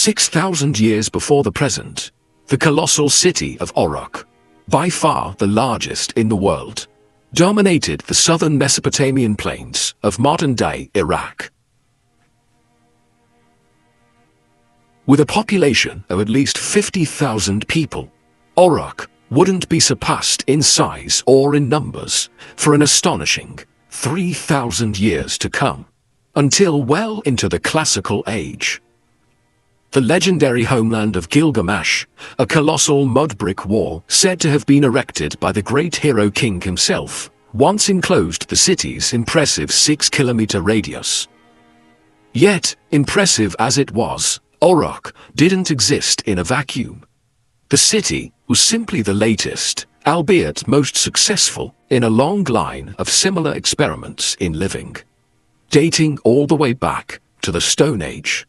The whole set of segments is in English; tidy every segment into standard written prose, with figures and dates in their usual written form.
6,000 years before the present, the colossal city of Uruk, by far the largest in the world, dominated the southern Mesopotamian plains of modern-day Iraq. With a population of at least 50,000 people, Uruk wouldn't be surpassed in size or in numbers for an astonishing 3,000 years to come, until well into the Classical Age. The legendary homeland of Gilgamesh, a colossal mud brick wall said to have been erected by the great hero king himself, once enclosed the city's impressive 6-kilometer radius. Yet, impressive as it was, Uruk didn't exist in a vacuum. The city was simply the latest, albeit most successful, in a long line of similar experiments in living, dating all the way back to the Stone Age.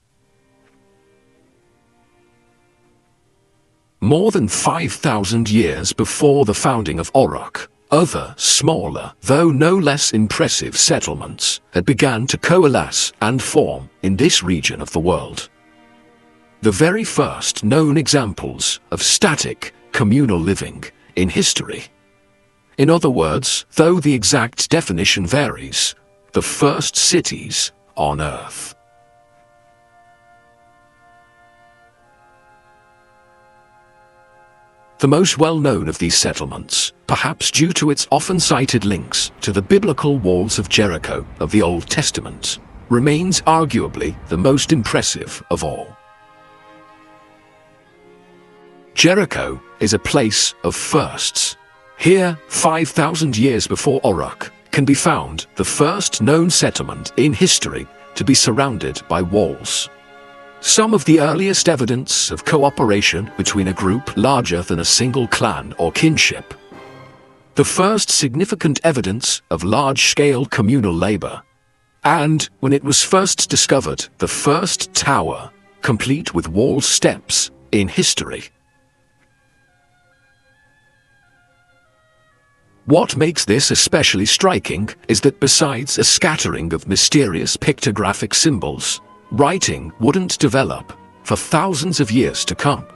More than 5,000 years before the founding of Uruk, other smaller, though no less impressive settlements had begun to coalesce and form in this region of the world. The very first known examples of static, communal living in history. In other words, though the exact definition varies, the first cities on Earth. The most well-known of these settlements, perhaps due to its often cited links to the biblical walls of Jericho of the Old Testament, remains arguably the most impressive of all. Jericho is a place of firsts. Here, 5,000 years before Uruk, can be found the first known settlement in history to be surrounded by walls. Some of the earliest evidence of cooperation between a group larger than a single clan or kinship. The first significant evidence of large-scale communal labor. And, when it was first discovered, the first tower, complete with wall steps, in history. What makes this especially striking is that besides a scattering of mysterious pictographic symbols, writing wouldn't develop for thousands of years to come.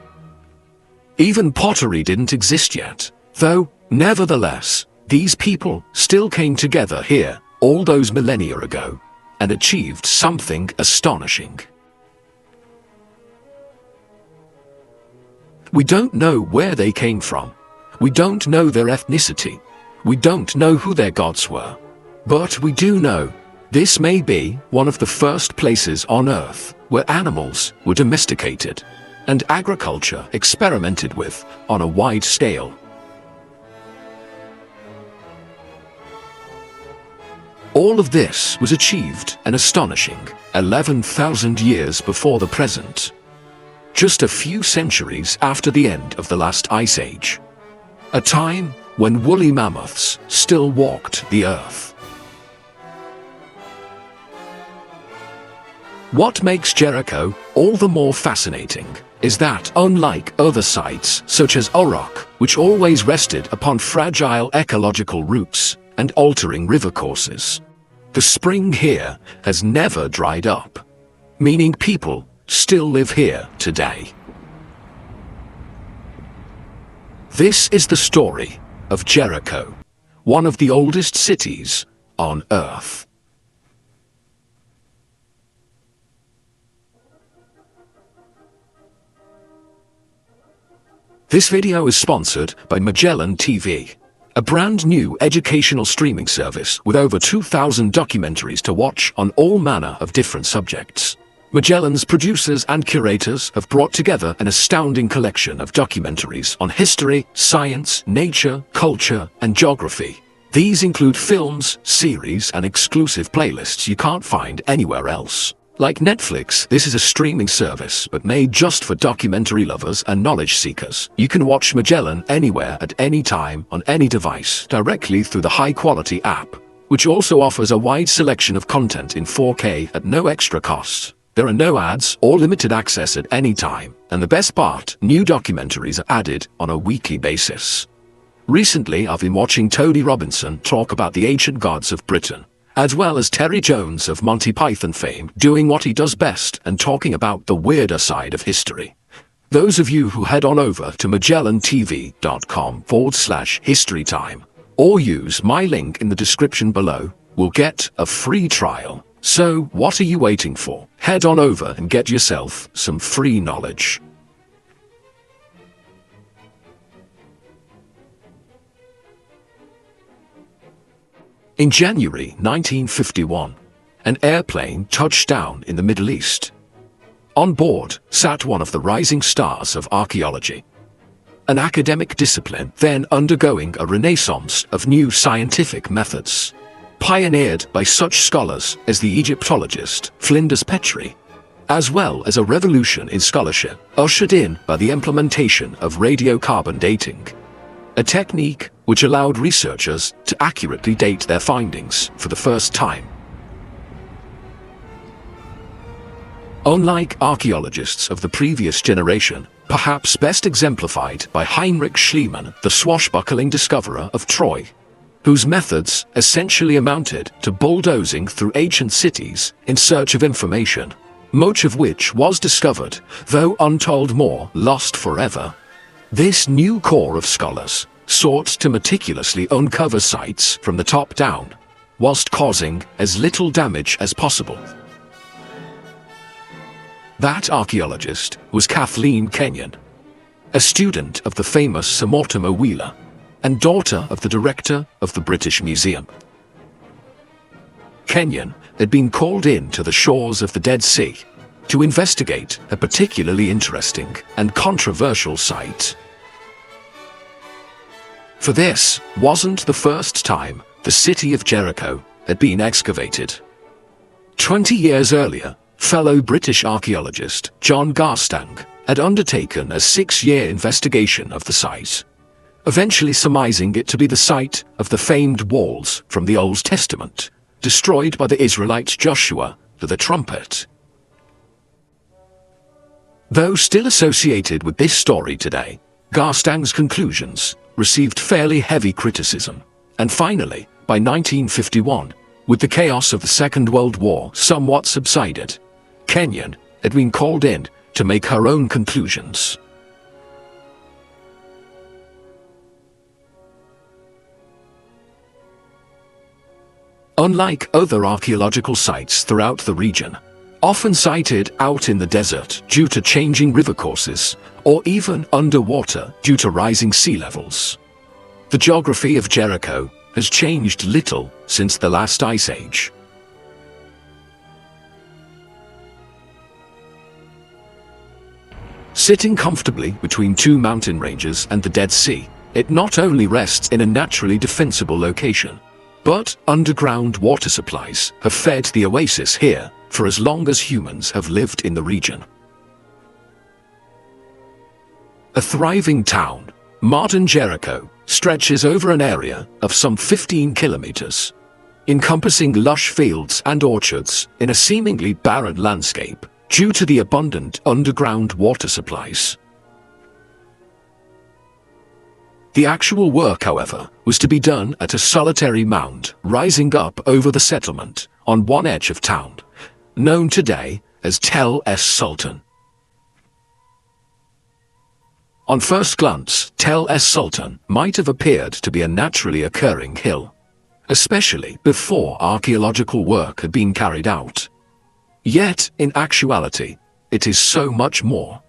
Even pottery didn't exist yet, though, nevertheless, these people still came together here all those millennia ago and achieved something astonishing. We don't know where they came from. We don't know their ethnicity. We don't know who their gods were. But we do know this may be one of the first places on Earth where animals were domesticated and agriculture experimented with on a wide scale. All of this was achieved an astonishing 11,000 years before the present, just a few centuries after the end of the last ice age, a time when woolly mammoths still walked the earth. What makes Jericho all the more fascinating is that, unlike other sites such as Uruk, which always rested upon fragile ecological roots and altering river courses, the spring here has never dried up, meaning people still live here today. This is the story of Jericho, one of the oldest cities on Earth. This video is sponsored by Magellan TV, a brand new educational streaming service with over 2,000 documentaries to watch on all manner of different subjects. Magellan's producers and curators have brought together an astounding collection of documentaries on history, science, nature, culture, and geography. These include films, series, and exclusive playlists you can't find anywhere else. Like Netflix, this is a streaming service, but made just for documentary lovers and knowledge seekers. You can watch Magellan anywhere at any time on any device directly through the high-quality app, which also offers a wide selection of content in 4K at no extra cost. There are no ads or limited access at any time, and the best part, new documentaries are added on a weekly basis. Recently, I've been watching Tony Robinson talk about the ancient gods of Britain, as well as Terry Jones of Monty Python fame doing what he does best and talking about the weirder side of history. Those of you who head on over to MagellanTV.com/historytime or use my link in the description below will get a free trial. So what are you waiting for? Head on over and get yourself some free knowledge. In January 1951, an airplane touched down in the Middle East. On board sat one of the rising stars of archaeology, an academic discipline then undergoing a renaissance of new scientific methods, pioneered by such scholars as the Egyptologist Flinders Petrie, as well as a revolution in scholarship ushered in by the implementation of radiocarbon dating, a technique which allowed researchers to accurately date their findings for the first time. Unlike archaeologists of the previous generation, perhaps best exemplified by Heinrich Schliemann, the swashbuckling discoverer of Troy, whose methods essentially amounted to bulldozing through ancient cities in search of information, much of which was discovered, though untold more lost forever. This new corps of scholars sought to meticulously uncover sites from the top down, whilst causing as little damage as possible. That archaeologist was Kathleen Kenyon, a student of the famous Sir Mortimer Wheeler and daughter of the director of the British Museum. Kenyon had been called in to the shores of the Dead Sea to investigate a particularly interesting and controversial site. For this wasn't the first time the city of Jericho had been excavated. 20 years earlier, fellow British archaeologist John Garstang had undertaken a 6-year investigation of the site, eventually surmising it to be the site of the famed walls from the Old Testament, destroyed by the Israelite Joshua to the trumpet. Though still associated with this story today, Garstang's conclusions received fairly heavy criticism, and finally, by 1951, with the chaos of the Second World War somewhat subsided, Kenyon had been called in to make her own conclusions. Unlike other archaeological sites throughout the region, often sited out in the desert due to changing river courses, or even underwater due to rising sea levels, the geography of Jericho has changed little since the last ice age. Sitting comfortably between two mountain ranges and the Dead Sea, it not only rests in a naturally defensible location, but underground water supplies have fed the oasis here for as long as humans have lived in the region. A thriving town, modern Jericho stretches over an area of some 15 kilometers, encompassing lush fields and orchards in a seemingly barren landscape due to the abundant underground water supplies. The actual work, however, was to be done at a solitary mound rising up over the settlement on one edge of town, known today as Tel Es Sultan. On first glance, Tel Es Sultan might have appeared to be a naturally occurring hill, especially before archaeological work had been carried out. Yet, in actuality, it is so much more.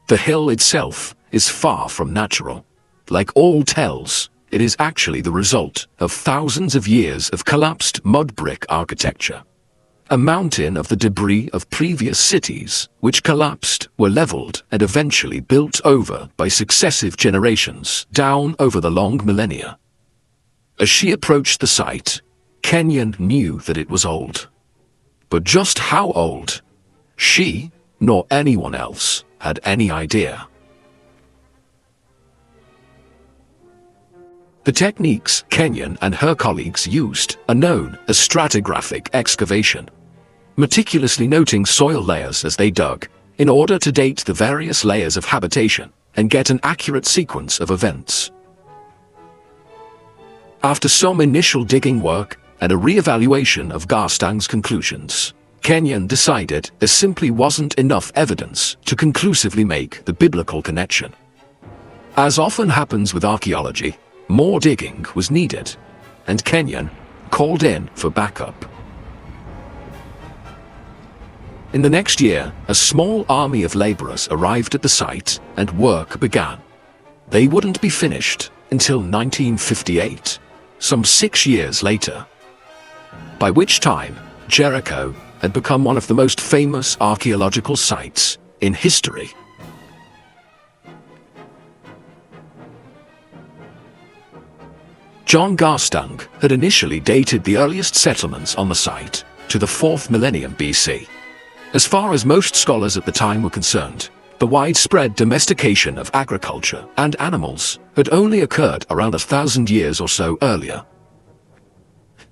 The hill itself is far from natural. Like all tells, it is actually the result of thousands of years of collapsed mud brick architecture. A mountain of the debris of previous cities, which collapsed, were leveled and eventually built over by successive generations down over the long millennia. As she approached the site, Kenyon knew that it was old. But just how old? She, nor anyone else, had any idea. The techniques Kenyon and her colleagues used are known as stratigraphic excavation, meticulously noting soil layers as they dug, in order to date the various layers of habitation and get an accurate sequence of events. After some initial digging work, and a re-evaluation of Garstang's conclusions, Kenyon decided there simply wasn't enough evidence to conclusively make the biblical connection. As often happens with archaeology, more digging was needed, and Kenyon called in for backup. In the next year, a small army of laborers arrived at the site and work began. They wouldn't be finished until 1958, some 6 years later, by which time Jericho had become one of the most famous archaeological sites in history. John Garstang had initially dated the earliest settlements on the site to the 4th millennium BC. As far as most scholars at the time were concerned, the widespread domestication of agriculture and animals had only occurred around 1,000 years or so earlier.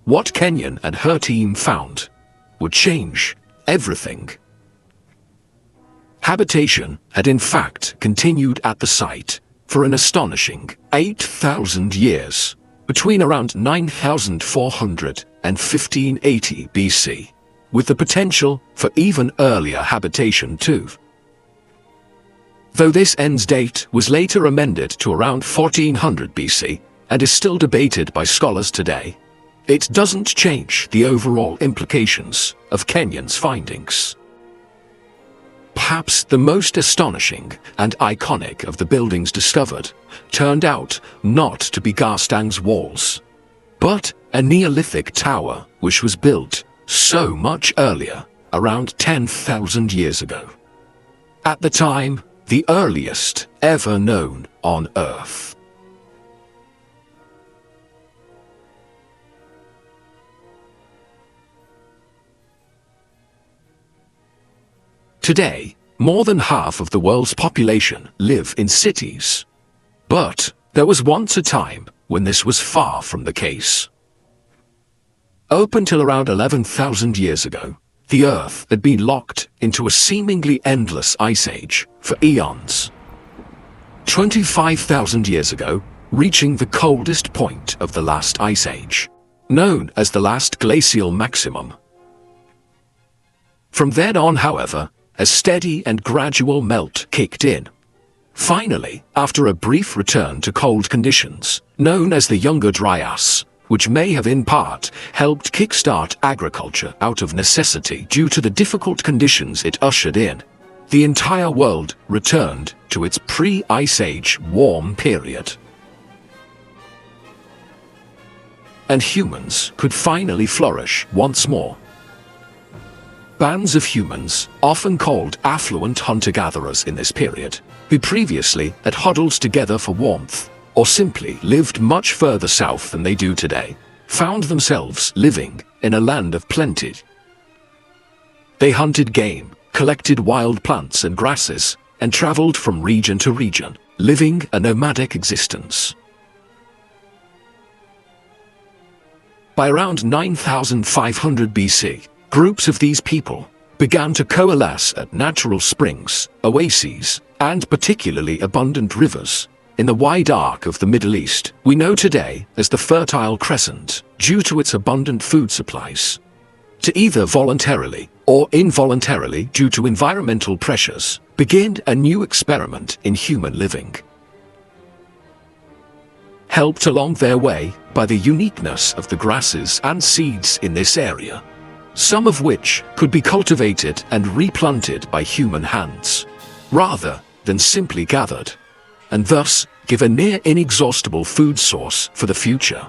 What Kenyon and her team found would change everything. Habitation had in fact continued at the site for an astonishing 8,000 years, between around 9,400 and 1580 BC. With the potential for even earlier habitation too. Though this end date was later amended to around 1400 BC and is still debated by scholars today, it doesn't change the overall implications of Kenyon's findings. Perhaps the most astonishing and iconic of the buildings discovered turned out not to be Garstang's walls, but a Neolithic tower which was built so much earlier, around 10,000 years ago. At the time, the earliest ever known on Earth. Today, more than half of the world's population live in cities. But there was once a time when this was far from the case. Up until around 11,000 years ago, the Earth had been locked into a seemingly endless ice age for eons. 25,000 years ago, reaching the coldest point of the last ice age, known as the last glacial maximum. From then on, however, a steady and gradual melt kicked in. Finally, after a brief return to cold conditions, known as the Younger Dryas, which may have in part helped kickstart agriculture out of necessity due to the difficult conditions it ushered in, the entire world returned to its pre-Ice Age warm period. And humans could finally flourish once more. Bands of humans, often called affluent hunter-gatherers in this period, who previously had huddled together for warmth, or simply lived much further south than they do today, found themselves living in a land of plenty. They hunted game, collected wild plants and grasses, and traveled from region to region, living a nomadic existence. By around 9,500 BC, groups of these people began to coalesce at natural springs, oases, and particularly abundant rivers in the wide arc of the Middle East we know today as the Fertile Crescent, due to its abundant food supplies. To either voluntarily or involuntarily due to environmental pressures, begin a new experiment in human living. Helped along their way by the uniqueness of the grasses and seeds in this area, some of which could be cultivated and replanted by human hands, rather than simply gathered, and thus give a near inexhaustible food source for the future.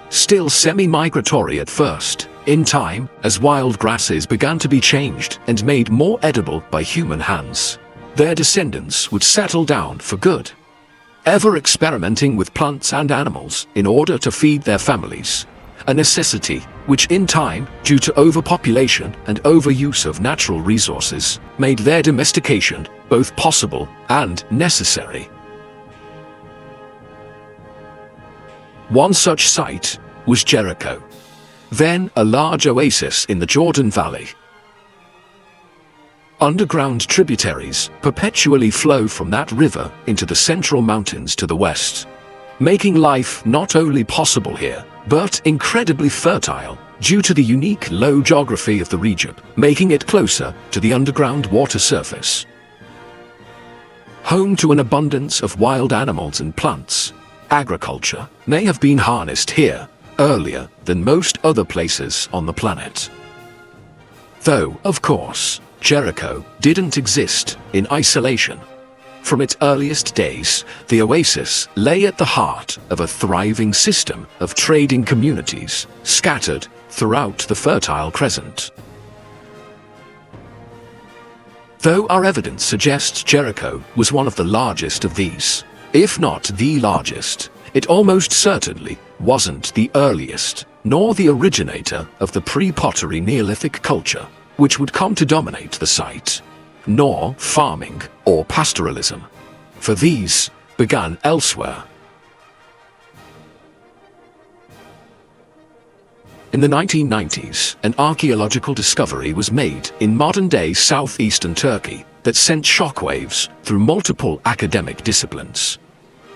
Still semi-migratory at first, in time, as wild grasses began to be changed and made more edible by human hands, their descendants would settle down for good, ever experimenting with plants and animals in order to feed their families, a necessity which in time, due to overpopulation and overuse of natural resources, made their domestication both possible and necessary. One such site was Jericho, then a large oasis in the Jordan Valley. Underground tributaries perpetually flow from that river into the central mountains to the west, making life not only possible here, but incredibly fertile due to the unique low geography of the region, making it closer to the underground water surface. Home to an abundance of wild animals and plants, agriculture may have been harnessed here earlier than most other places on the planet. Though, of course, Jericho didn't exist in isolation. From its earliest days, the oasis lay at the heart of a thriving system of trading communities scattered throughout the Fertile Crescent. Though our evidence suggests Jericho was one of the largest of these, if not the largest, it almost certainly wasn't the earliest, nor the originator of the pre-pottery Neolithic culture, which would come to dominate the site, nor farming or pastoralism, for these began elsewhere. In the 1990s, an archaeological discovery was made in modern-day southeastern Turkey that sent shockwaves through multiple academic disciplines.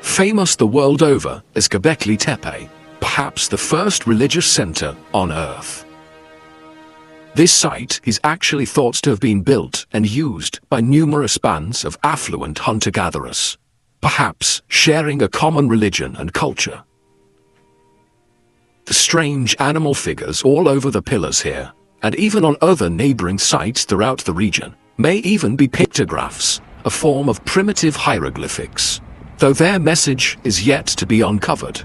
Famous the world over as Göbekli Tepe, perhaps the first religious center on Earth. This site is actually thought to have been built and used by numerous bands of affluent hunter-gatherers, perhaps sharing a common religion and culture. The strange animal figures all over the pillars here, and even on other neighboring sites throughout the region, may even be pictographs, a form of primitive hieroglyphics, though their message is yet to be uncovered.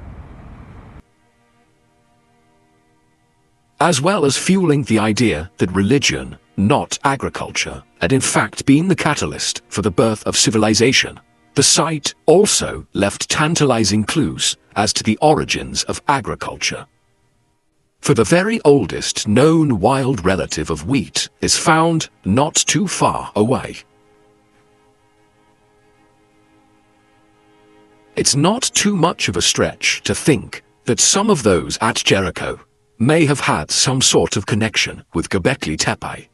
As well as fueling the idea that religion, not agriculture, had in fact been the catalyst for the birth of civilization, the site also left tantalizing clues as to the origins of agriculture. For the very oldest known wild relative of wheat is found not too far away. It's not too much of a stretch to think that some of those at Jericho may have had some sort of connection with Göbekli Tepe.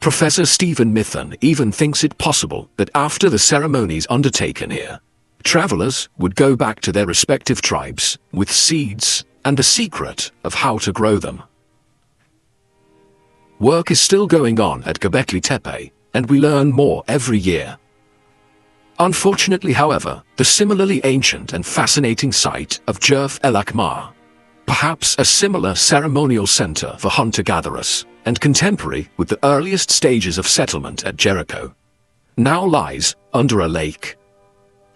Professor Stephen Mithen even thinks it possible that after the ceremonies undertaken here, travelers would go back to their respective tribes with seeds and the secret of how to grow them. Work is still going on at Göbekli Tepe, and we learn more every year. Unfortunately, however, the similarly ancient and fascinating site of Jerf El Akmar, perhaps a similar ceremonial center for hunter-gatherers, and contemporary with the earliest stages of settlement at Jericho, now lies under a lake,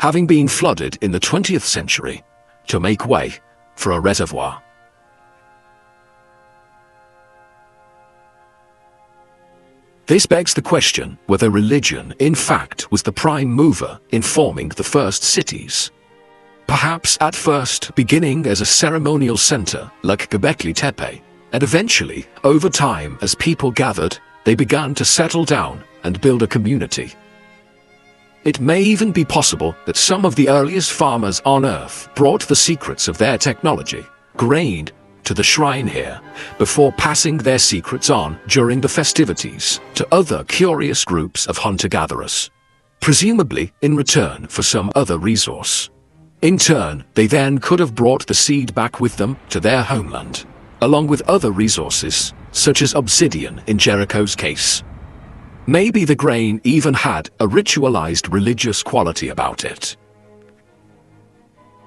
having been flooded in the 20th century to make way for a reservoir. This begs the question whether religion, in fact, was the prime mover in forming the first cities. Perhaps at first beginning as a ceremonial center like Göbekli Tepe, and eventually, over time as people gathered, they began to settle down and build a community. It may even be possible that some of the earliest farmers on Earth brought the secrets of their technology, grain, to the shrine here, before passing their secrets on during the festivities to other curious groups of hunter-gatherers, presumably in return for some other resource. In turn, they then could have brought the seed back with them to their homeland, along with other resources, such as obsidian in Jericho's case. Maybe the grain even had a ritualized religious quality about it.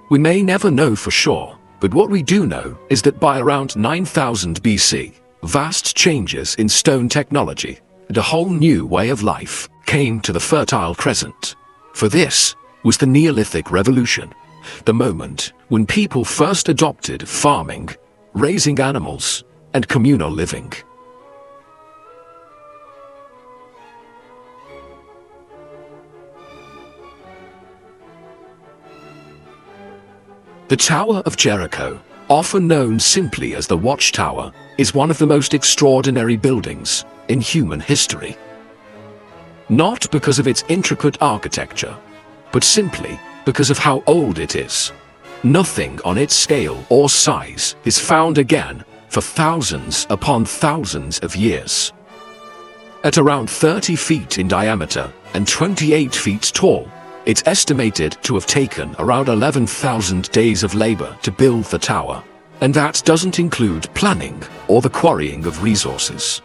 We may never know for sure, but what we do know is that by around 9000 BC, vast changes in stone technology and a whole new way of life came to the Fertile Crescent. For this was the Neolithic Revolution, the moment when people first adopted farming, raising animals, and communal living. The Tower of Jericho, often known simply as the Watchtower, is one of the most extraordinary buildings in human history. Not because of its intricate architecture, but simply because of how old it is. Nothing on its scale or size is found again for thousands upon thousands of years. At around 30 feet in diameter and 28 feet tall, It's estimated to have taken around 11,000 days of labor to build the tower, and that doesn't include planning or the quarrying of resources.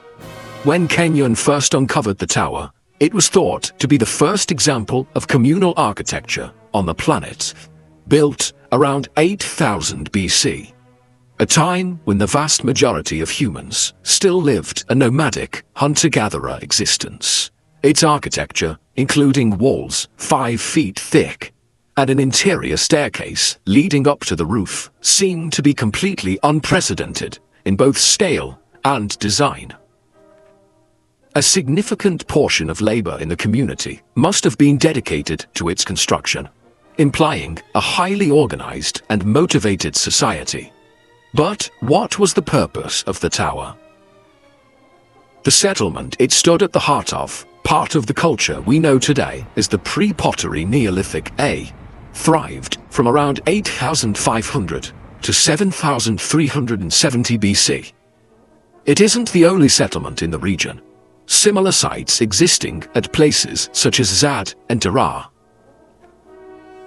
When Kenyon first uncovered the tower, it was thought to be the first example of communal architecture on the planet, built around 8000 BC, a time when the vast majority of humans still lived a nomadic, hunter-gatherer existence. Its architecture, including walls 5 feet thick and an interior staircase leading up to the roof, seemed to be completely unprecedented in both scale and design. A significant portion of labor in the community must have been dedicated to its construction, implying a highly organized and motivated society. But what was the purpose of the tower? The settlement it stood at the heart of, part of the culture we know today as the pre-pottery Neolithic thrived from around 8,500 to 7,370 BC. It isn't the only settlement in the region. Similar sites existing at places such as Zad and Dara.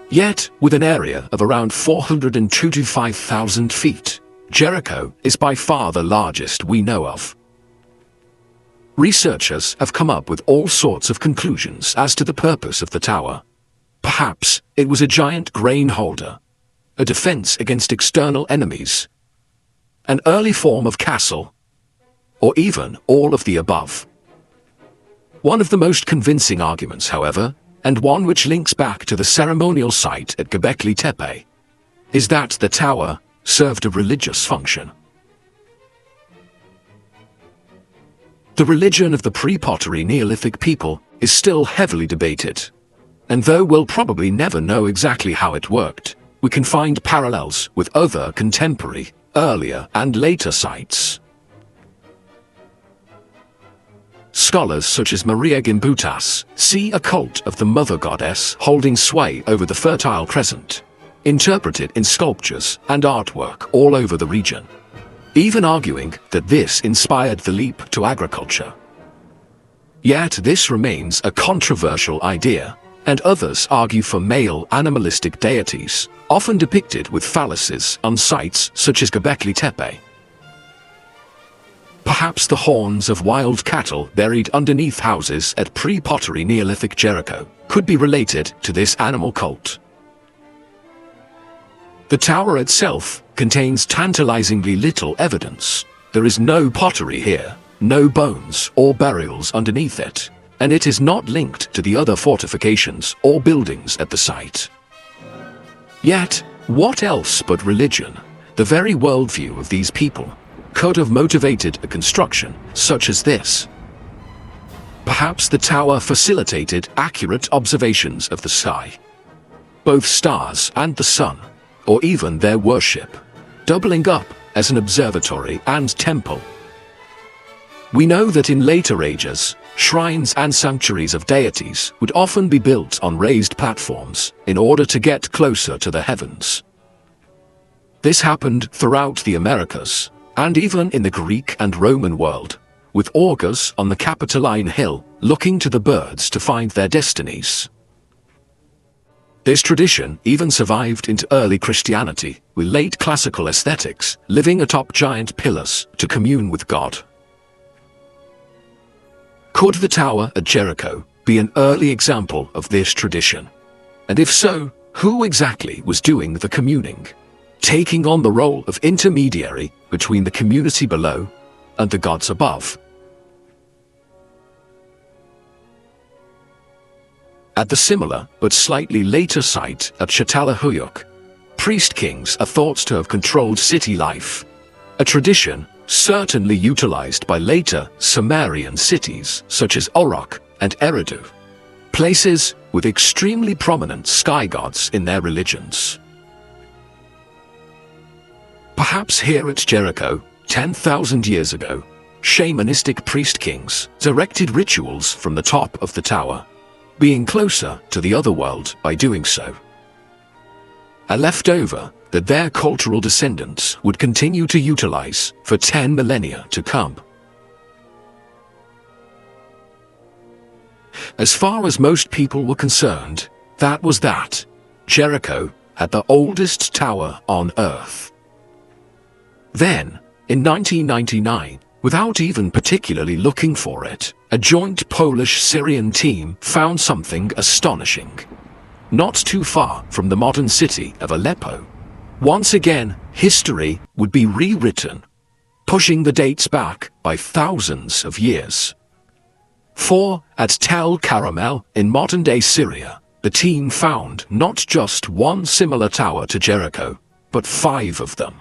Yet, with an area of around 425,000 feet, Jericho is by far the largest we know of. Researchers have come up with all sorts of conclusions as to the purpose of the tower. Perhaps it was a giant grain holder, a defense against external enemies, an early form of castle, or even all of the above. One of the most convincing arguments, however, and one which links back to the ceremonial site at Göbekli Tepe, is that the tower served a religious function. The religion of the pre-pottery Neolithic people is still heavily debated, and though we'll probably never know exactly how it worked, we can find parallels with other contemporary, earlier and later sites. Scholars such as Maria Gimbutas see a cult of the mother goddess holding sway over the Fertile Crescent, interpreted in sculptures and artwork all over the region, even arguing that this inspired the leap to agriculture. Yet this remains a controversial idea, and others argue for male animalistic deities, often depicted with phalluses on sites such as Göbekli Tepe. Perhaps the horns of wild cattle buried underneath houses at pre-pottery Neolithic Jericho could be related to this animal cult. The tower itself contains tantalizingly little evidence. There is no pottery here, no bones or burials underneath it, and it is not linked to the other fortifications or buildings at the site. Yet, what else but religion, the very worldview of these people, could have motivated a construction such as this? Perhaps the tower facilitated accurate observations of the sky, both stars and the sun, or even their worship, doubling up as an observatory and temple. We know that in later ages, shrines and sanctuaries of deities would often be built on raised platforms in order to get closer to the heavens. This happened throughout the Americas, and even in the Greek and Roman world, with augurs on the Capitoline Hill looking to the birds to find their destinies. This tradition even survived into early Christianity, with late classical aesthetics living atop giant pillars to commune with God. Could the tower at Jericho be an early example of this tradition? And if so, who exactly was doing the communing, taking on the role of intermediary between the community below and the gods above? At the similar but slightly later site at Çatalhöyük, priest kings are thought to have controlled city life, a tradition certainly utilized by later Sumerian cities such as Uruk and Eridu, places with extremely prominent sky gods in their religions. Perhaps here at Jericho, 10,000 years ago, shamanistic priest kings directed rituals from the top of the tower, being closer to the other world by doing so. A leftover that their cultural descendants would continue to utilize for 10 millennia to come. As far as most people were concerned, That was that. Jericho had the oldest tower on Earth. Then, in 1999, without even particularly looking for it, a joint Polish-Syrian team found something astonishing. Not too far from the modern city of Aleppo. Once again, history would be rewritten, pushing the dates back by thousands of years. For at Tel Caramel in modern-day Syria, the team found not just one similar tower to Jericho, but 5 of them,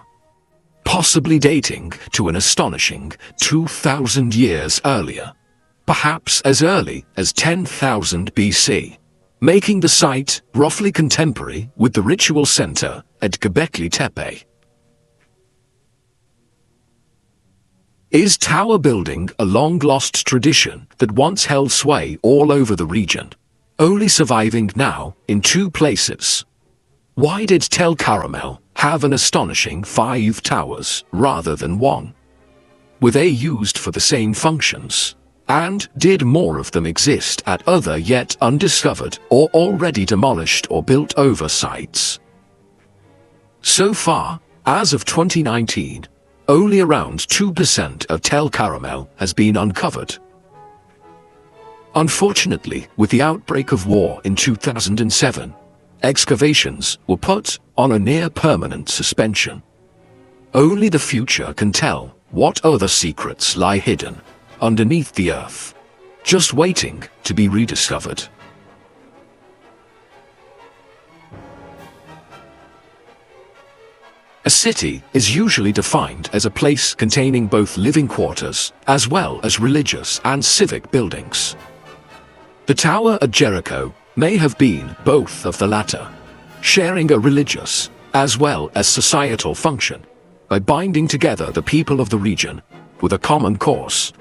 possibly dating to an astonishing 2,000 years earlier, perhaps as early as 10,000 BC, making the site roughly contemporary with the ritual center at Göbekli Tepe. Is tower building a long-lost tradition that once held sway all over the region, only surviving now in 2 places? Why did Tel Caramel have an astonishing 5 towers rather than 1? Were they used for the same functions? And did more of them exist at other yet undiscovered or already demolished or built over sites? So far, as of 2019, only around 2% of Tel Caramel has been uncovered. Unfortunately, with the outbreak of war in 2007, excavations were put on a near-permanent suspension. Only the future can tell what other secrets lie hidden underneath the earth, just waiting to be rediscovered. A city is usually defined as a place containing both living quarters as well as religious and civic buildings. The tower at Jericho may have been both of the latter, sharing a religious as well as societal function by binding together the people of the region with a common cause.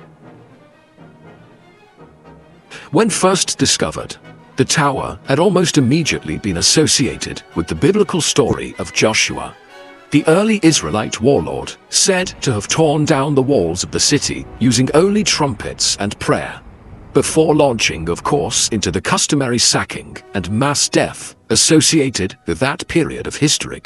When first discovered, the tower had almost immediately been associated with the biblical story of Joshua, the early Israelite warlord said to have torn down the walls of the city using only trumpets and prayer, before launching, of course, into the customary sacking and mass death associated with that period of history.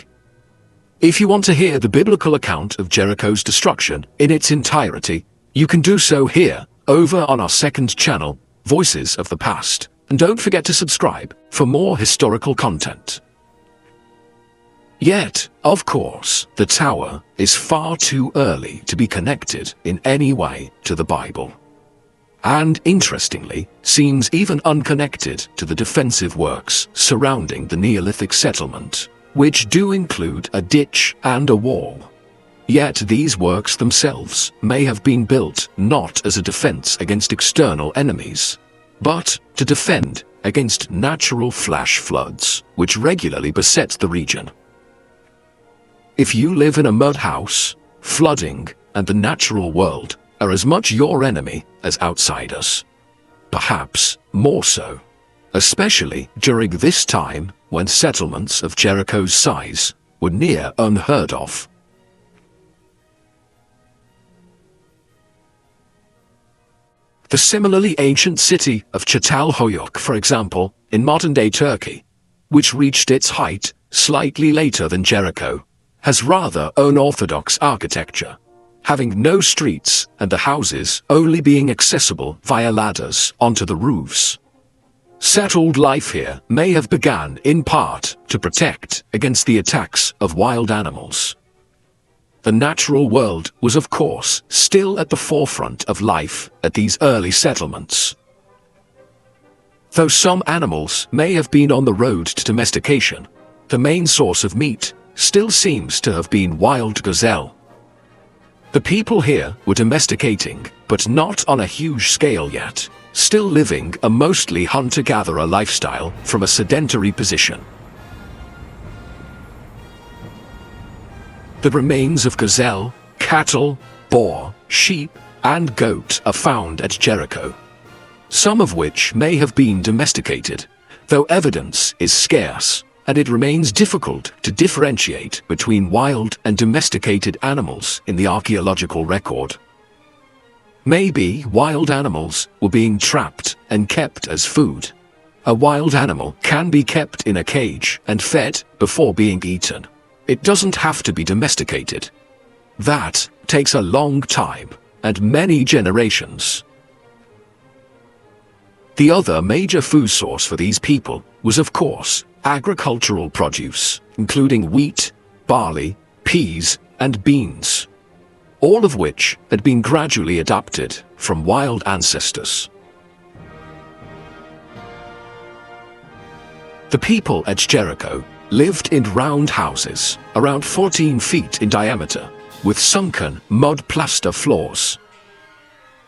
If you want to hear the biblical account of Jericho's destruction in its entirety, you can do so here, over on our second channel, Voices of the Past, and don't forget to subscribe for more historical content. Yet, of course, the tower is far too early to be connected in any way to the Bible. And interestingly, seems even unconnected to the defensive works surrounding the Neolithic settlement, which do include a ditch and a wall. Yet these works themselves may have been built not as a defense against external enemies, but to defend against natural flash floods, which regularly beset the region. If you live in a mud house, flooding and the natural world are as much your enemy as outsiders. Perhaps more so, especially during this time when settlements of Jericho's size were near unheard of. The similarly ancient city of Çatalhöyük, for example, in modern-day Turkey, which reached its height slightly later than Jericho, has rather unorthodox architecture, having no streets and the houses only being accessible via ladders onto the roofs. Settled life here may have begun in part to protect against the attacks of wild animals. The natural world was, of course, still at the forefront of life at these early settlements. Though some animals may have been on the road to domestication, the main source of meat still seems to have been wild gazelle. The people here were domesticating, but not on a huge scale yet, still living a mostly hunter-gatherer lifestyle from a sedentary position. The remains of gazelle, cattle, boar, sheep, and goat are found at Jericho, some of which may have been domesticated, though evidence is scarce, and it remains difficult to differentiate between wild and domesticated animals in the archaeological record. Maybe wild animals were being trapped and kept as food, A wild animal can be kept in a cage and fed before being eaten. It doesn't have to be domesticated. That takes a long time and many generations. The other major food source for these people was, of course, agricultural produce, including wheat, barley, peas, and beans, all of which had been gradually adapted from wild ancestors. The people at Jericho lived in round houses, around 14 feet in diameter, with sunken mud plaster floors.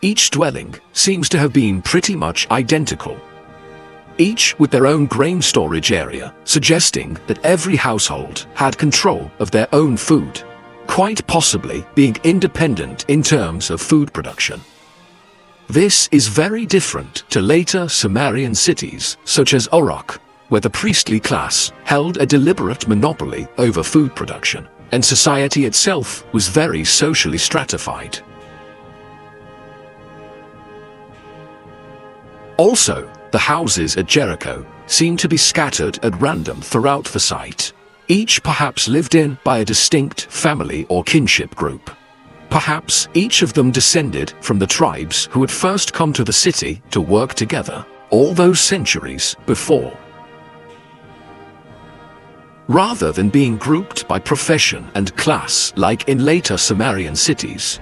Each dwelling seems to have been pretty much identical, each with their own grain storage area, suggesting that every household had control of their own food, quite possibly being independent in terms of food production. This is very different to later Sumerian cities such as Uruk, where the priestly class held a deliberate monopoly over food production, and society itself was very socially stratified. Also, the houses at Jericho seem to be scattered at random throughout the site, each perhaps lived in by a distinct family or kinship group. Perhaps each of them descended from the tribes who had first come to the city to work together all those centuries before. Rather than being grouped by profession and class like in later Sumerian cities,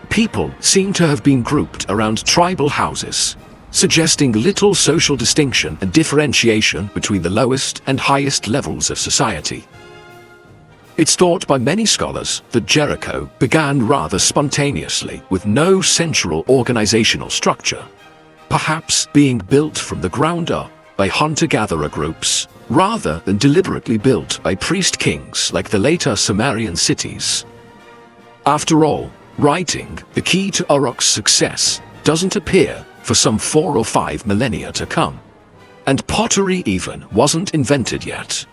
people seem to have been grouped around tribal houses, suggesting little social distinction and differentiation between the lowest and highest levels of society. It's thought by many scholars that Jericho began rather spontaneously with no central organizational structure, perhaps being built from the ground up by hunter-gatherer groups, rather than deliberately built by priest-kings like the later Sumerian cities. After all, writing, the key to Uruk's success, doesn't appear for some 4 or 5 millennia to come, and pottery even wasn't invented yet.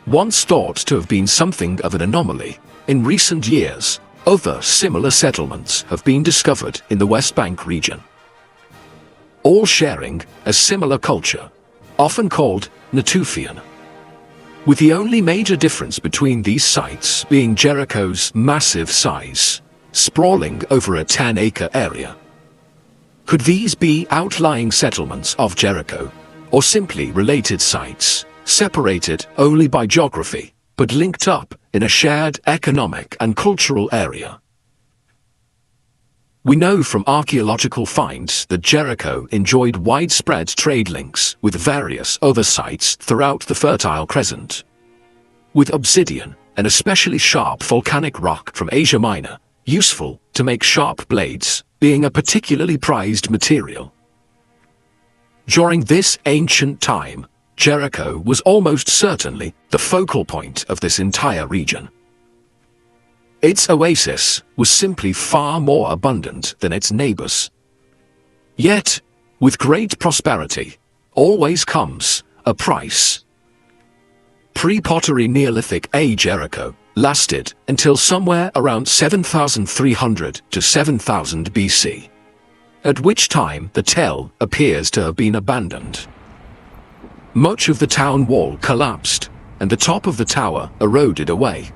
Once thought to have been something of an anomaly, in recent years, other similar settlements have been discovered in the West Bank region, all sharing a similar culture, often called Natufian, with the only major difference between these sites being Jericho's massive size, sprawling over a 10-acre area. Could these be outlying settlements of Jericho, or simply related sites, separated only by geography, but linked up in a shared economic and cultural area? We know from archaeological finds that Jericho enjoyed widespread trade links with various other sites throughout the Fertile Crescent, with obsidian, an especially sharp volcanic rock from Asia Minor, useful to make sharp blades, being a particularly prized material. During this ancient time, Jericho was almost certainly the focal point of this entire region. Its oasis was simply far more abundant than its neighbors. Yet, with great prosperity, always comes a price. Pre-pottery Neolithic Jericho lasted until somewhere around 7,300 to 7,000 BC, at which time the tell appears to have been abandoned. Much of the town wall collapsed, and the top of the tower eroded away.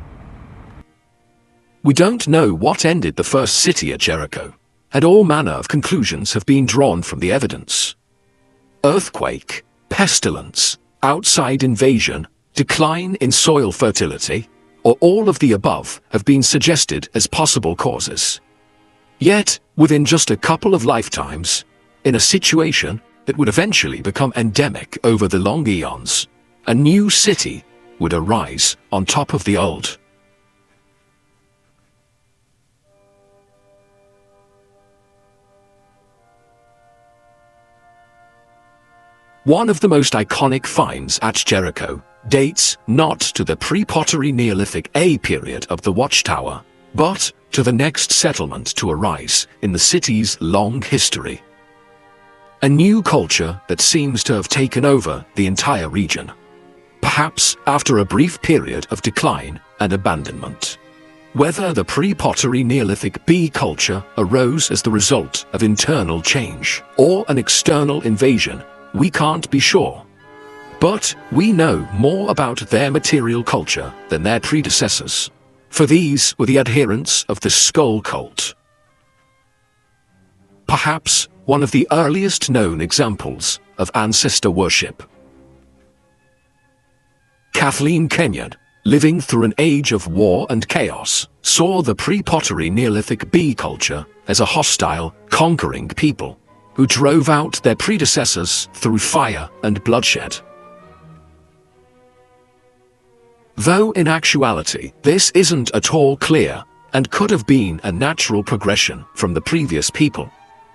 We don't know what ended the first city at Jericho, and all manner of conclusions have been drawn from the evidence. Earthquake, pestilence, outside invasion, decline in soil fertility, or all of the above have been suggested as possible causes. Yet, within just a couple of lifetimes, in a situation that would eventually become endemic over the long eons, a new city would arise on top of the old. One of the most iconic finds at Jericho dates not to the pre-pottery Neolithic period of the watchtower, but to the next settlement to arise in the city's long history. A new culture that seems to have taken over the entire region, perhaps after a brief period of decline and abandonment. Whether the pre-pottery Neolithic bee culture arose as the result of internal change or an external invasion, we can't be sure. But we know more about their material culture than their predecessors, for these were the adherents of the skull cult. Perhaps one of the earliest known examples of ancestor worship. Kathleen Kenyon, living through an age of war and chaos, saw the pre-pottery Neolithic bee culture as a hostile, conquering people who drove out their predecessors through fire and bloodshed. Though in actuality, this isn't at all clear and could have been a natural progression from the previous people,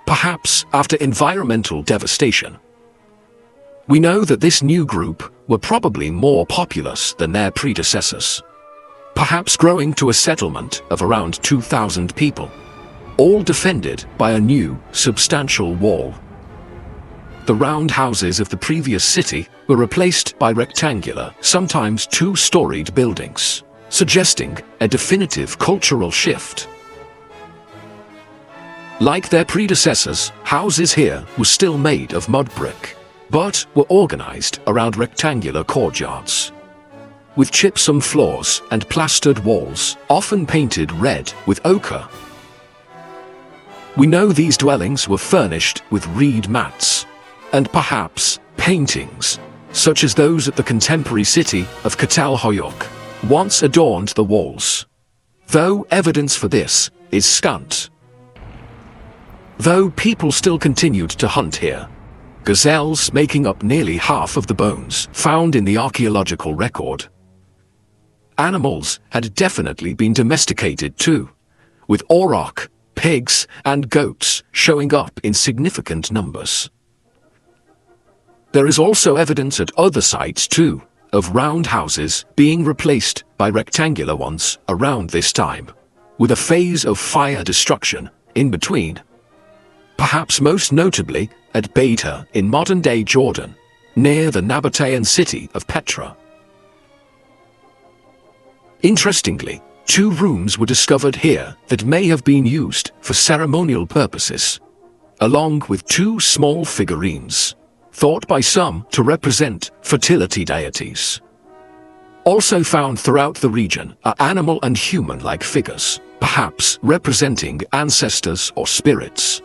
perhaps after environmental devastation. We know that this new group were probably more populous than their predecessors, perhaps growing to a settlement of around 2,000 people, all defended by a new, substantial wall. The round houses of the previous city were replaced by rectangular, sometimes two-storied buildings, suggesting a definitive cultural shift. Like their predecessors, houses here were still made of mud brick, but were organized around rectangular courtyards, with gypsum floors and plastered walls, often painted red with ochre. We know these dwellings were furnished with reed mats, and perhaps paintings, such as those at the contemporary city of Catalhoyuk, once adorned the walls, though evidence for this is scant. Though people still continued to hunt here, gazelles making up nearly half of the bones found in the archaeological record. Animals had definitely been domesticated too, with auroch, pigs, and goats showing up in significant numbers. There is also evidence at other sites too, of round houses being replaced by rectangular ones around this time, with a phase of fire destruction in between. Perhaps most notably at Beta in modern-day Jordan, near the Nabatean city of Petra. Interestingly, 2 rooms were discovered here that may have been used for ceremonial purposes, along with 2 small figurines, thought by some to represent fertility deities. Also found throughout the region are animal and human-like figures, perhaps representing ancestors or spirits.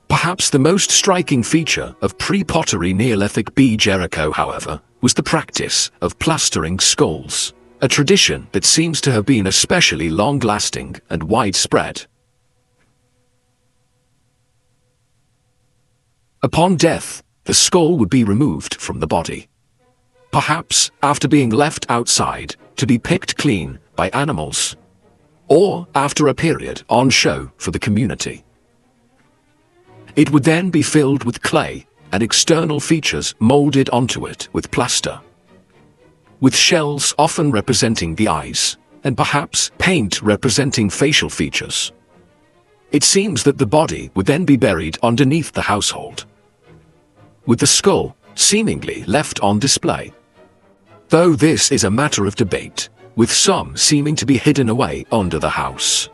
Perhaps the most striking feature of pre-pottery Neolithic Jericho, however, was the practice of plastering skulls, a tradition that seems to have been especially long-lasting and widespread. Upon death, the skull would be removed from the body, perhaps after being left outside to be picked clean by animals, or after a period on show for the community. It would then be filled with clay and external features molded onto it with plaster, with shells often representing the eyes, and perhaps paint representing facial features. It seems that the body would then be buried underneath the household, with the skull seemingly left on display. Though this is a matter of debate, with some seeming to be hidden away under the house.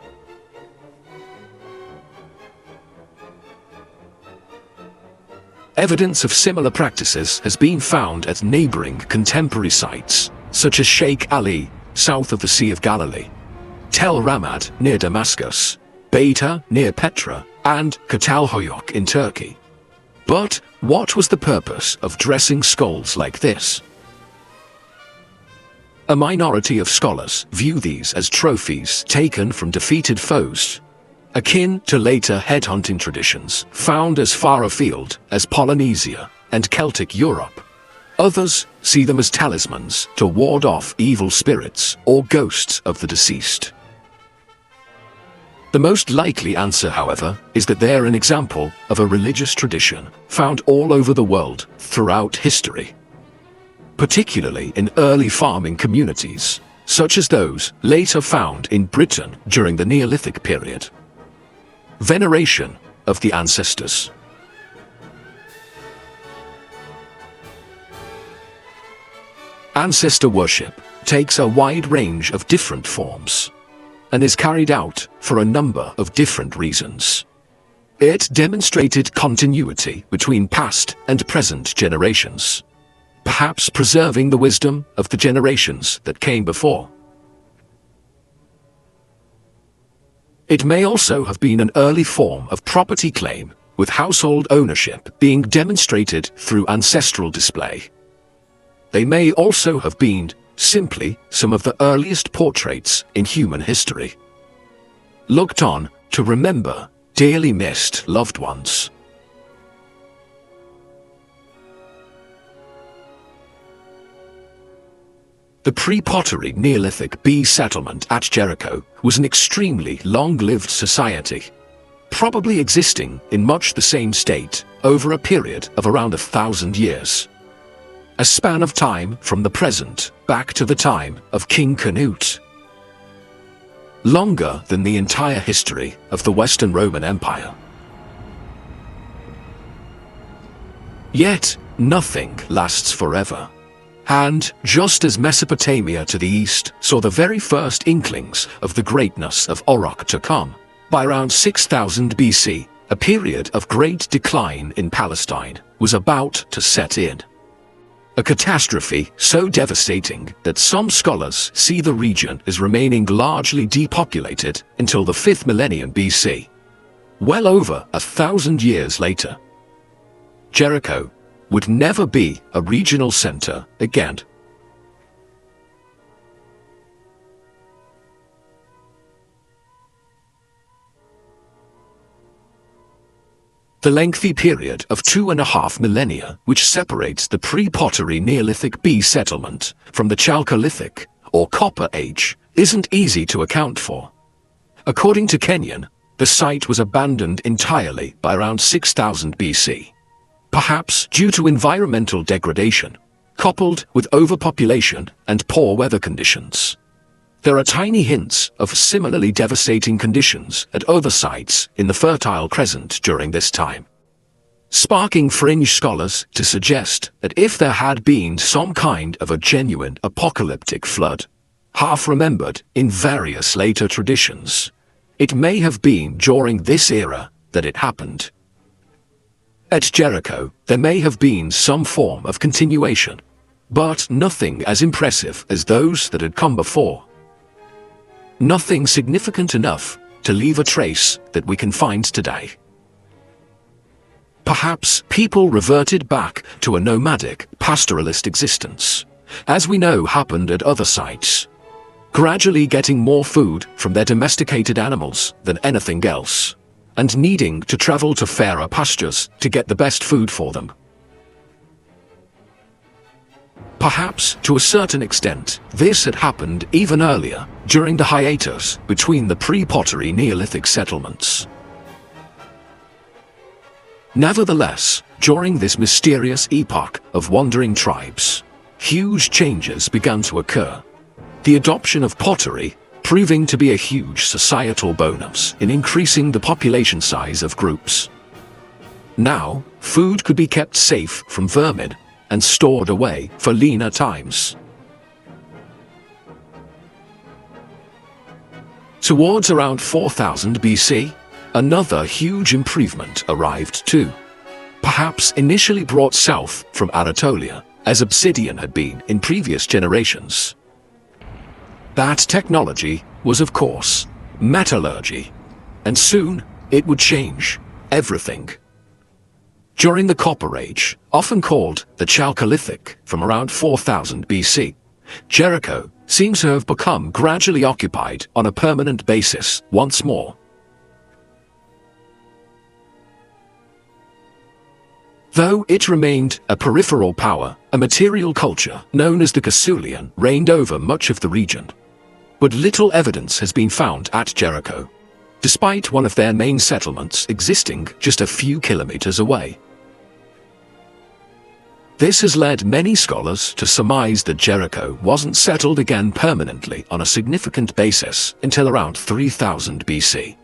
Evidence of similar practices has been found at neighboring contemporary sites, such as Sheikh Ali, south of the Sea of Galilee, Tel Ramad near Damascus, Beta near Petra, and Catalhoyuk in Turkey. But what was the purpose of dressing skulls like this? A minority of scholars view these as trophies taken from defeated foes, akin to later headhunting traditions found as far afield as Polynesia and Celtic Europe. Others see them as talismans to ward off evil spirits or ghosts of the deceased. The most likely answer, however, is that they're an example of a religious tradition found all over the world throughout history, particularly in early farming communities, such as those later found in Britain during the Neolithic period. Veneration of the ancestors. Ancestor worship takes a wide range of different forms and is carried out for a number of different reasons. It demonstrated continuity between past and present generations, perhaps preserving the wisdom of the generations that came before. It may also have been an early form of property claim, with household ownership being demonstrated through ancestral display. They may also have been simply some of the earliest portraits in human history, looked on to remember dearly missed loved ones. The pre-pottery Neolithic B settlement at Jericho was an extremely long-lived society, probably existing in much the same state over a period of around 1,000 years. A span of time from the present back to the time of King Canute. Longer than the entire history of the Western Roman Empire. Yet, nothing lasts forever. And, just as Mesopotamia to the east saw the very first inklings of the greatness of Uruk to come, by around 6000 BC, a period of great decline in Palestine was about to set in. A catastrophe so devastating that some scholars see the region as remaining largely depopulated until the 5th millennium BC. Well over 1,000 years later, Jericho would never be a regional center again. The lengthy period of 2.5 millennia which separates the pre-pottery Neolithic B settlement from the Chalcolithic, or Copper Age, isn't easy to account for. According to Kenyon, the site was abandoned entirely by around 6000 BC. Perhaps due to environmental degradation, coupled with overpopulation and poor weather conditions. There are tiny hints of similarly devastating conditions at other sites in the Fertile Crescent during this time, sparking fringe scholars to suggest that if there had been some kind of a genuine apocalyptic flood, half remembered in various later traditions, it may have been during this era that it happened. At Jericho, there may have been some form of continuation, but nothing as impressive as those that had come before. Nothing significant enough to leave a trace that we can find today. Perhaps people reverted back to a nomadic, pastoralist existence, as we know happened at other sites, gradually getting more food from their domesticated animals than anything else, and needing to travel to fairer pastures to get the best food for them. Perhaps, to a certain extent, this had happened even earlier, during the hiatus between the pre-pottery Neolithic settlements. Nevertheless, during this mysterious epoch of wandering tribes, huge changes began to occur. The adoption of pottery proving to be a huge societal bonus in increasing the population size of groups. Now, food could be kept safe from vermin and stored away for leaner times. Towards around 4000 BC, another huge improvement arrived too, perhaps initially brought south from Anatolia, as obsidian had been in previous generations. That technology was, of course, metallurgy, and soon it would change everything. During the Copper Age, often called the Chalcolithic, from around 4000 BC, Jericho seems to have become gradually occupied on a permanent basis once more. Though it remained a peripheral power, a material culture known as the Casulian reigned over much of the region. But little evidence has been found at Jericho, despite one of their main settlements existing just a few kilometers away. This has led many scholars to surmise that Jericho wasn't settled again permanently on a significant basis until around 3000 BC.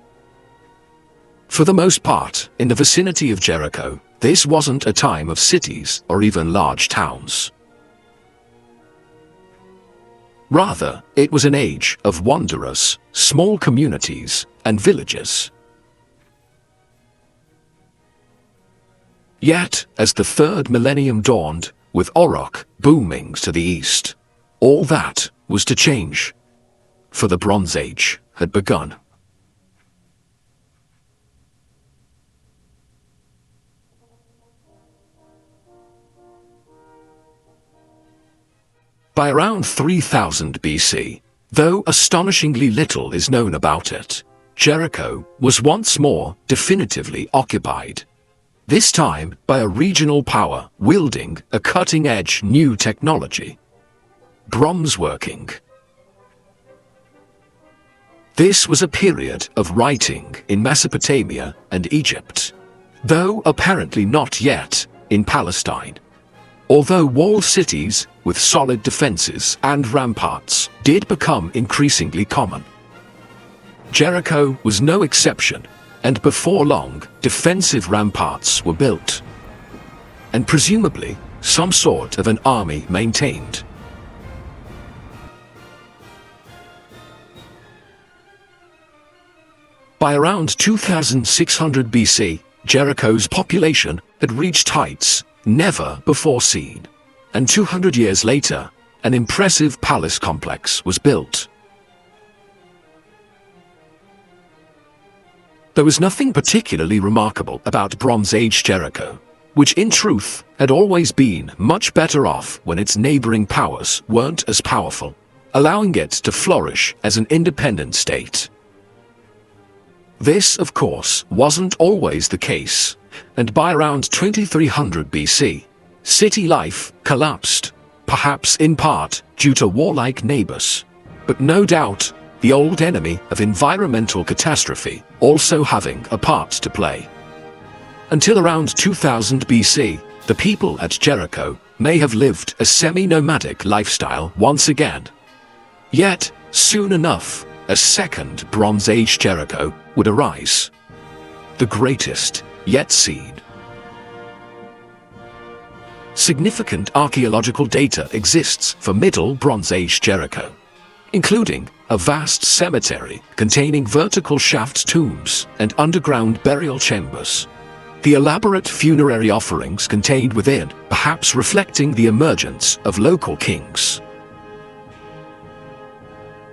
For the most part, in the vicinity of Jericho, this wasn't a time of cities or even large towns. Rather, it was an age of wanderers, small communities, and villages. Yet, as the third millennium dawned, with Orok booming to the east, all that was to change, for the Bronze Age had begun. By around 3000 BC, though astonishingly little is known about it, Jericho was once more definitively occupied. This time by a regional power wielding a cutting-edge new technology: bronze working. This was a period of writing in Mesopotamia and Egypt, though apparently not yet in Palestine. Although walled cities with solid defenses and ramparts did become increasingly common, Jericho was no exception, and before long, defensive ramparts were built, and presumably some sort of an army maintained. By around 2600 BC, Jericho's population had reached heights never before seen, and 200 years later, an impressive palace complex was built. There was nothing particularly remarkable about Bronze Age Jericho, which in truth had always been much better off when its neighboring powers weren't as powerful, allowing it to flourish as an independent state. This, of course, wasn't always the case, and by around 2300 BC, city life collapsed, perhaps in part due to warlike neighbors, but no doubt the old enemy of environmental catastrophe also having a part to play. Until around 2000 BC, the people at Jericho may have lived a semi-nomadic lifestyle once again. Yet, soon enough, a second Bronze Age Jericho would arise, the greatest yet seen. Significant archaeological data exists for Middle Bronze Age Jericho, including a vast cemetery containing vertical shaft tombs and underground burial chambers. The elaborate funerary offerings contained within, perhaps reflecting the emergence of local kings.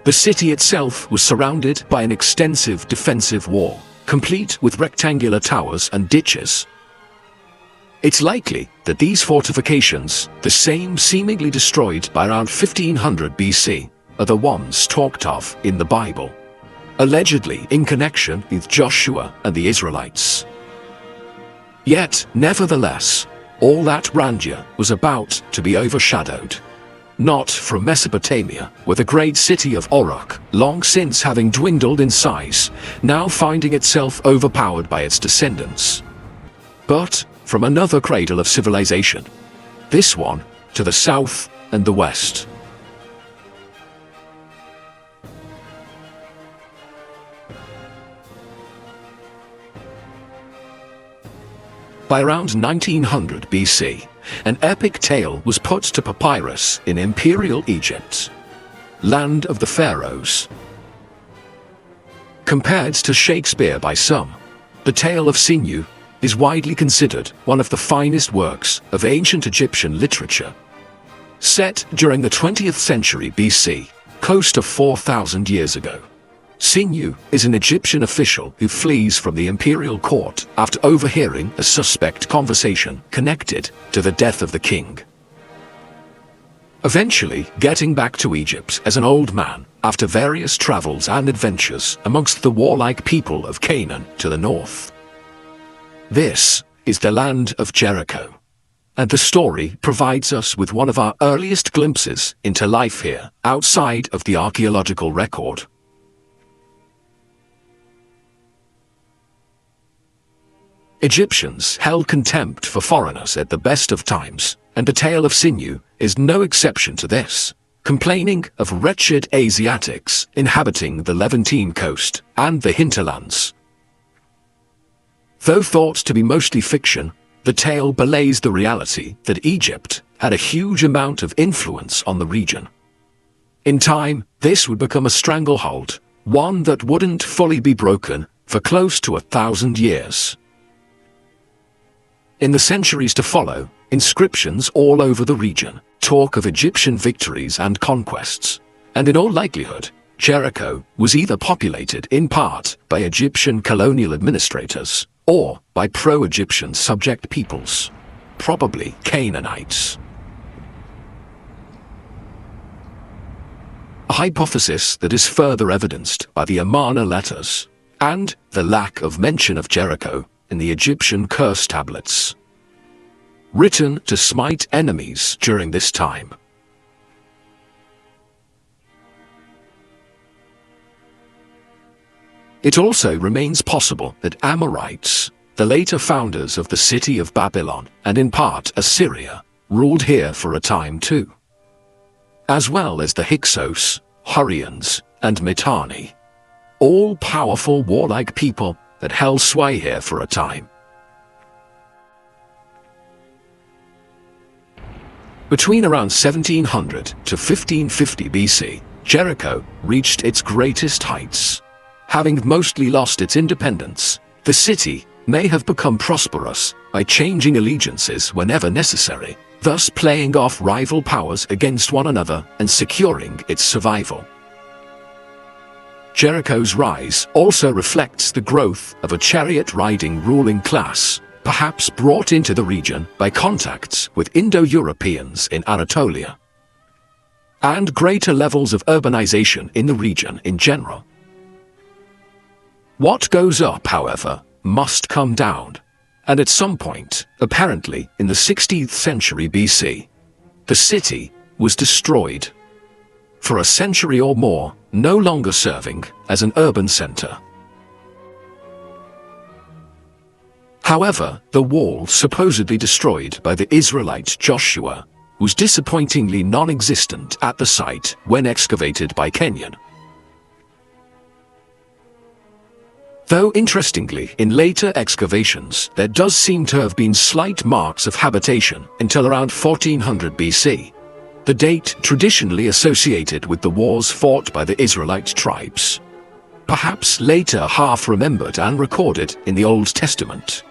The city itself was surrounded by an extensive defensive wall, complete with rectangular towers and ditches. It's likely that these fortifications, the same seemingly destroyed by around 1500 BC, are the ones talked of in the Bible, allegedly in connection with Joshua and the Israelites. Yet, nevertheless, all that grandeur was about to be overshadowed. Not from Mesopotamia, where the great city of Orok, long since having dwindled in size, now finding itself overpowered by its descendants, but from another cradle of civilization, this one to the south and the west. By around 1900 BC, an epic tale was put to papyrus in Imperial Egypt, land of the pharaohs. Compared to Shakespeare by some, the tale of Sinew is widely considered one of the finest works of ancient Egyptian literature. Set during the 20th century BC, close to 4,000 years ago, Sinew is an Egyptian official who flees from the imperial court after overhearing a suspect conversation connected to the death of the king. Eventually getting back to Egypt as an old man after various travels and adventures amongst the warlike people of Canaan to the north. This is the land of Jericho, and the story provides us with one of our earliest glimpses into life here outside of the archaeological record. Egyptians held contempt for foreigners at the best of times, and the tale of Sinew is no exception to this, complaining of wretched Asiatics inhabiting the Levantine coast and the hinterlands. Though thought to be mostly fiction, the tale belays the reality that Egypt had a huge amount of influence on the region. In time, this would become a stranglehold, one that wouldn't fully be broken for close to 1,000 years. In the centuries to follow, inscriptions all over the region talk of Egyptian victories and conquests, and in all likelihood, Jericho was either populated in part by Egyptian colonial administrators or by pro-Egyptian subject peoples, probably Canaanites. A hypothesis that is further evidenced by the Amarna letters and the lack of mention of Jericho in the Egyptian curse tablets, written to smite enemies during this time. It also remains possible that Amorites, the later founders of the city of Babylon and in part Assyria, ruled here for a time too, as well as the Hyksos, Hurrians, and Mitanni, all powerful warlike people that held sway here for a time. Between around 1700 to 1550 BC, Jericho reached its greatest heights. Having mostly lost its independence, the city may have become prosperous by changing allegiances whenever necessary, thus playing off rival powers against one another and securing its survival. Jericho's rise also reflects the growth of a chariot-riding ruling class, perhaps brought into the region by contacts with Indo-Europeans in Anatolia, and greater levels of urbanization in the region in general. What goes up, however, must come down, and at some point, apparently in the 16th century BC, the city was destroyed, for a century or more, no longer serving as an urban center. However, the wall supposedly destroyed by the Israelite Joshua was disappointingly non-existent at the site when excavated by Kenyon. Though interestingly, in later excavations, there does seem to have been slight marks of habitation until around 1400 BC, the date traditionally associated with the wars fought by the Israelite tribes, perhaps later half remembered and recorded in the Old Testament.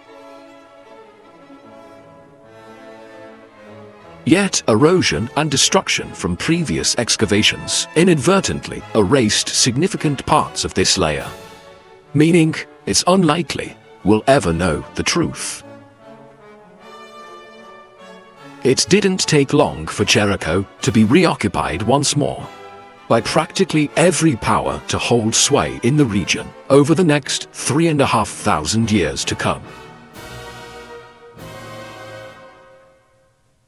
Yet erosion and destruction from previous excavations inadvertently erased significant parts of this layer, meaning it's unlikely we'll ever know the truth. It didn't take long for Jericho to be reoccupied once more by practically every power to hold sway in the region over the next 3,500 years to come.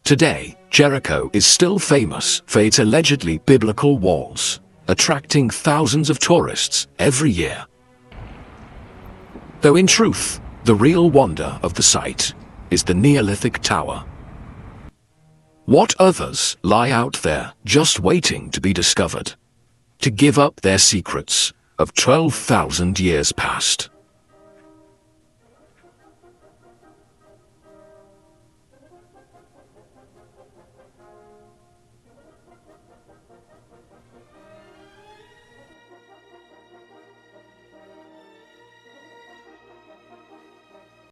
Today, Jericho is still famous for its allegedly biblical walls, attracting thousands of tourists every year. Though in truth, the real wonder of the site is the Neolithic Tower. What others lie out there just waiting to be discovered, to give up their secrets of 12,000 years past?